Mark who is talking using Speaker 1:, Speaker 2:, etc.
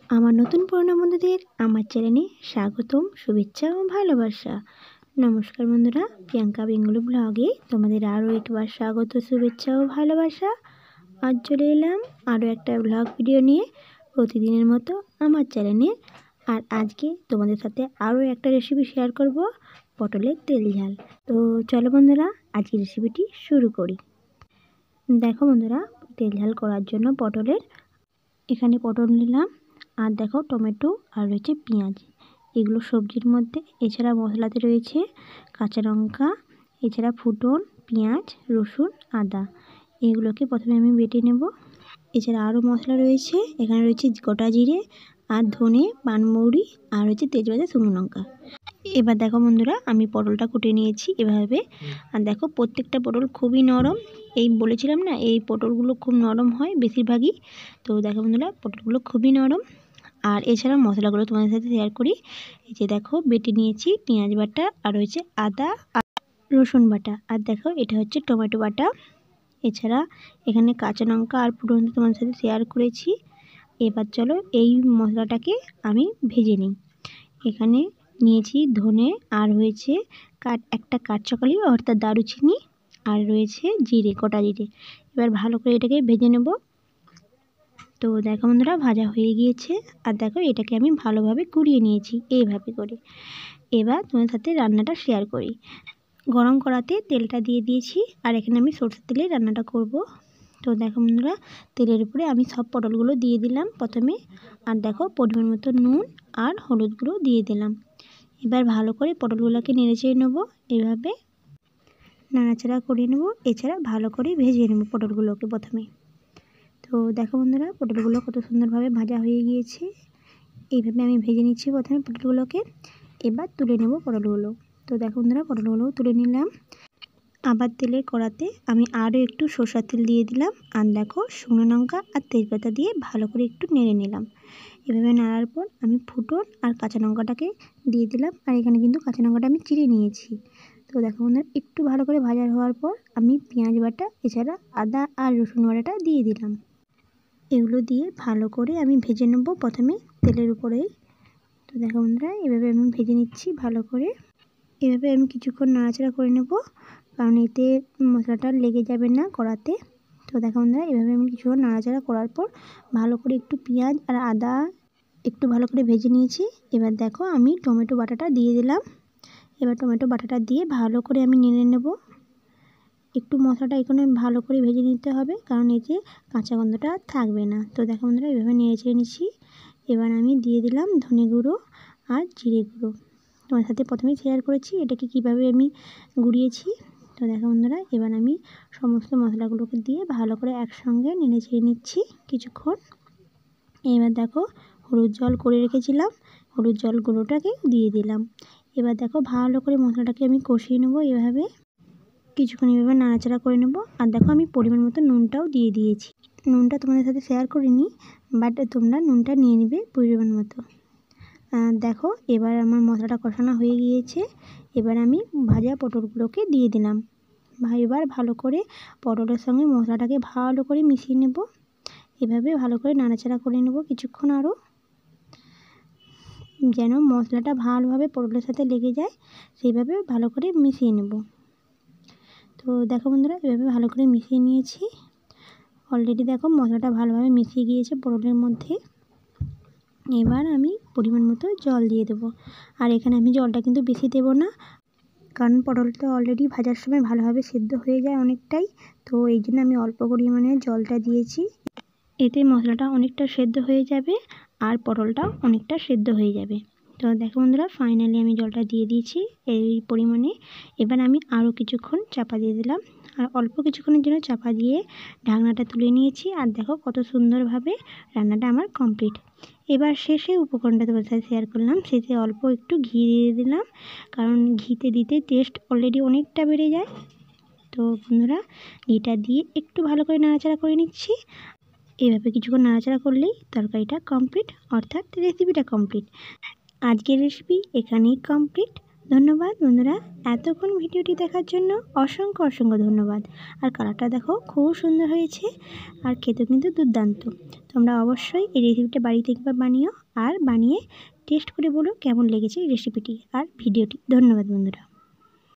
Speaker 1: আমার নতুন পুরনো বন্ধুদের আমার চ্যানেলে স্বাগতম, শুভেচ্ছা ও ভালোবাসা। নমস্কার বন্ধুরা, প্রিয়াঙ্কা বেঙ্গলি ব্লগে তোমাদের আরও একবার স্বাগত, শুভেচ্ছা ও ভালোবাসা। আজ চলে এলাম আরও একটা ব্লগ ভিডিও নিয়ে প্রতিদিনের মতো আমার চ্যানেলে। আর আজকে তোমাদের সাথে আরও একটা রেসিপি শেয়ার করব, পটলের তেল ঝাল। তো চলো বন্ধুরা, আজকের রেসিপিটি শুরু করি। দেখো বন্ধুরা, তেল ঝাল করার জন্য এখানে পটল নিলাম, আর দেখো টমেটো আর রয়েছে পেঁয়াজ, এগুলো সবজির মধ্যে। এছাড়া মশলাতে রয়েছে কাঁচা লঙ্কা, এছাড়া ফুটন, পেঁয়াজ, রসুন, আদা, এগুলোকে প্রথমে আমি বেটে নেব। এছাড়া আরও মশলা রয়েছে, এখানে রয়েছে গোটা জিরে আর ধনে, পানমৌরি আর রয়েছে তেজপাতা, শুকনো লঙ্কা। এবার দেখো বন্ধুরা, আমি পটলটা কুটে নিয়েছি এভাবে। আর দেখো প্রত্যেকটা পটল খুবই নরম, এই বলেছিলাম না এই পটলগুলো খুব নরম হয় বেশিরভাগই। তো দেখো বন্ধুরা, পটলগুলো খুবই নরম। আর এছাড়া মশলাগুলো তোমাদের সাথে শেয়ার করি। এই যে দেখো বেটে নিয়েছি পেঁয়াজ বাটা, আর রয়েছে আদা আর রসুন বাটা, আর দেখো এটা হচ্ছে টমেটো বাটা। এছাড়া এখানে কাঁচা লঙ্কা আর ফুটন তোমাদের সাথে শেয়ার করেছি। এবার চলো এই মশলাটাকে আমি ভেজে নিই। এখানে নিয়েছি ধনে, আর হয়েছে একটা কাঠচকালি অর্থাৎ দারুচিনি, আর রয়েছে জিরে, গোটা জিরে। এবার ভালো করে এটাকে ভেজে নেব। তো দেখো বন্ধুরা, ভাজা হয়ে গিয়েছে। আর দেখো এটাকে আমি ভালোভাবে কুড়িয়ে নিয়েছি এইভাবে করে। এবার তোমার সাথে রান্নাটা শেয়ার করি। গরম কড়াতে তেলটা দিয়ে দিয়েছি, আর এখানে আমি সরষের তেলে রান্নাটা করব। তো দেখো বন্ধুরা, তেলের উপরে আমি সব পটলগুলো দিয়ে দিলাম প্রথমে। আর দেখো পরিমাণ মতো নুন আর হলুদ গুঁড়ো দিয়ে দিলাম। এবার ভালো করে পটলগুলোকে নেড়েচেড়ে নেবো, এভাবে নাড়াচাড়া করে নেব। এছাড়া ভালো করে ভেজে নেব পটলগুলোকে প্রথমে। তো দেখো বন্ধুরা, পটলগুলো কত সুন্দরভাবে ভাজা হয়ে গিয়েছে। এইভাবে আমি ভেজে নিচ্ছি প্রথমে পটলগুলোকে। এবার তুলে নেব পটলগুলো। তো দেখো বন্ধুরা, পটলগুলোও তুলে নিলাম। আবার তেলের কড়াতে আমি আরও একটু সরষের তেল দিয়ে দিলাম। আর দেখো শুকনো লঙ্কা আর তেজপাতা দিয়ে ভালো করে একটু নেড়ে নিলাম। এভাবে নাড়ার পর আমি ফুটন আর কাঁচা লঙ্কাটাকে দিয়ে দিলাম। আর এখানে কিন্তু কাঁচা লঙ্কাটা আমি চিড়ে নিয়েছি। তো দেখো বন্ধুরা, একটু ভালো করে ভাজা হওয়ার পর আমি পেঁয়াজ বাটা, এছাড়া আদা আর রসুন বাটাটা দিয়ে দিলাম। এগুলো দিয়ে ভালো করে আমি ভেজে নেব প্রথমে তেলের উপরেই। তো দেখো বন্ধুরা, এভাবে আমি ভেজে নিচ্ছি ভালো করে। এভাবে আমি কিছুক্ষণ নাড়াচাড়া করে নেব, কারণ এতে মশলাটা লেগে যাবে না কড়াতে। তো দেখো বন্ধুরা, এভাবে আমি কিছুক্ষণ নাড়াচাড়া করার পর ভালো করে একটু পেঁয়াজ আর আদা একটু ভালো করে ভেজে নিয়েছি। এবার দেখো আমি টমেটো বাটাটা দিয়ে দিলাম। এবার টমেটো বাটাটা দিয়ে ভালো করে আমি নেড়ে নেব। একটু মশলাটা এখানে ভালো করে ভেজে নিতে হবে, কারণ এতে কাঁচা গন্ধটা থাকবে না। তো দেখো বন্ধুরা, এভাবে নেড়ে চেড়ে নিচ্ছি। এবার আমি দিয়ে দিলাম ধনে গুঁড়ো আর জিরে গুঁড়ো। তোমার সাথে প্রথমেই শেয়ার করেছি এটাকে কিভাবে আমি গুঁড়িয়েছি। তো দেখো বন্ধুরা, এবার আমি সমস্ত মশলাগুলোকে দিয়ে ভালো করে একসঙ্গে নেড়ে চেড়ে নিচ্ছি কিছুক্ষণ। এবার দেখো হলুদ জল করে রেখেছিলাম, হলুদ জল গুঁড়োটাকে দিয়ে দিলাম। এবার দেখো ভালো করে মশলাটাকে আমি কষিয়ে নেবো এভাবে কিছুক্ষণ, এভাবে নাড়াচাড়া করে নেব। আর দেখো আমি পরিমাণ মতো নুনটাও দিয়ে দিয়েছি। নুনটা তোমাদের সাথে শেয়ার করিনি, বাট তোমরা নুনটা নিয়ে নেবে পরিমাণ মতো। দেখো এবার আমার মশলাটা কষানো হয়ে গিয়েছে। এবার আমি ভাজা পটলগুলোকে দিয়ে দিলাম। এবার ভালো করে পটলের সঙ্গে মশলাটাকে ভালো করে মিশিয়ে নেব। এভাবে ভালো করে নাড়াচাড়া করে নেব কিছুক্ষণ আরও, যেন মশলাটা ভালোভাবে পটলের সাথে লেগে যায়, সেইভাবে ভালো করে মিশিয়ে নেব। তো দেখো বন্ধুরা, এভাবে ভালো করে মিশিয়ে নিয়েছি। অলরেডি দেখো মশলাটা ভালোভাবে মিশিয়ে গিয়েছে পটলের মধ্যে। এবার আমি পরিমাণ মতো জল দিয়ে দেবো। আর এখানে আমি জলটা কিন্তু বেশি দেবো না, কারণ পটলটা অলরেডি ভাজার সময় ভালোভাবে সেদ্ধ হয়ে যায় অনেকটাই। তো এই জন্য আমি অল্প পরিমাণে জলটা দিয়েছি। এতে মশলাটা অনেকটা সেদ্ধ হয়ে যাবে, আর পটলটাও অনেকটা সেদ্ধ হয়ে যাবে। তো দেখো বন্ধুরা, ফাইনালি আমি জলটা দিয়ে দিয়েছি এই পরিমাণে। এবার আমি আরও কিছুক্ষণ চাপা দিয়ে দিলাম, আর অল্প কিছুক্ষণের জন্য চাপা দিয়ে ঢাকনাটা তুলে নিয়েছি। আর দেখো কত সুন্দরভাবে রান্নাটা আমার কমপ্লিট। এবার শেষে উপকরণটা তোমাদের সাথে শেয়ার করলাম, শেষে অল্প একটু ঘি দিয়ে দিলাম, কারণ ঘিতে দিতে টেস্ট অলরেডি অনেকটা বেড়ে যায়। তো বন্ধুরা, ঘিটা দিয়ে একটু ভালো করে নাড়াচাড়া করে নিচ্ছি। এভাবে কিছুক্ষণ নাড়াচাড়া করলেই তরকারিটা কমপ্লিট, অর্থাৎ রেসিপিটা কমপ্লিট। আজকের রেসিপি এখানেই কমপ্লিট। ধন্যবাদ বন্ধুরা, এতক্ষণ ভিডিওটি দেখার জন্য অসংখ্য অসংখ্য ধন্যবাদ। আর কালারটা দেখো খুব সুন্দর হয়েছে, আর খেতেও কিন্তু দুর্দান্ত। তোমরা অবশ্যই এই রেসিপিটা বাড়িতে একবার বানিও, আর বানিয়ে টেস্ট করে বলো কেমন লেগেছে এই রেসিপিটি আর ভিডিওটি। ধন্যবাদ বন্ধুরা।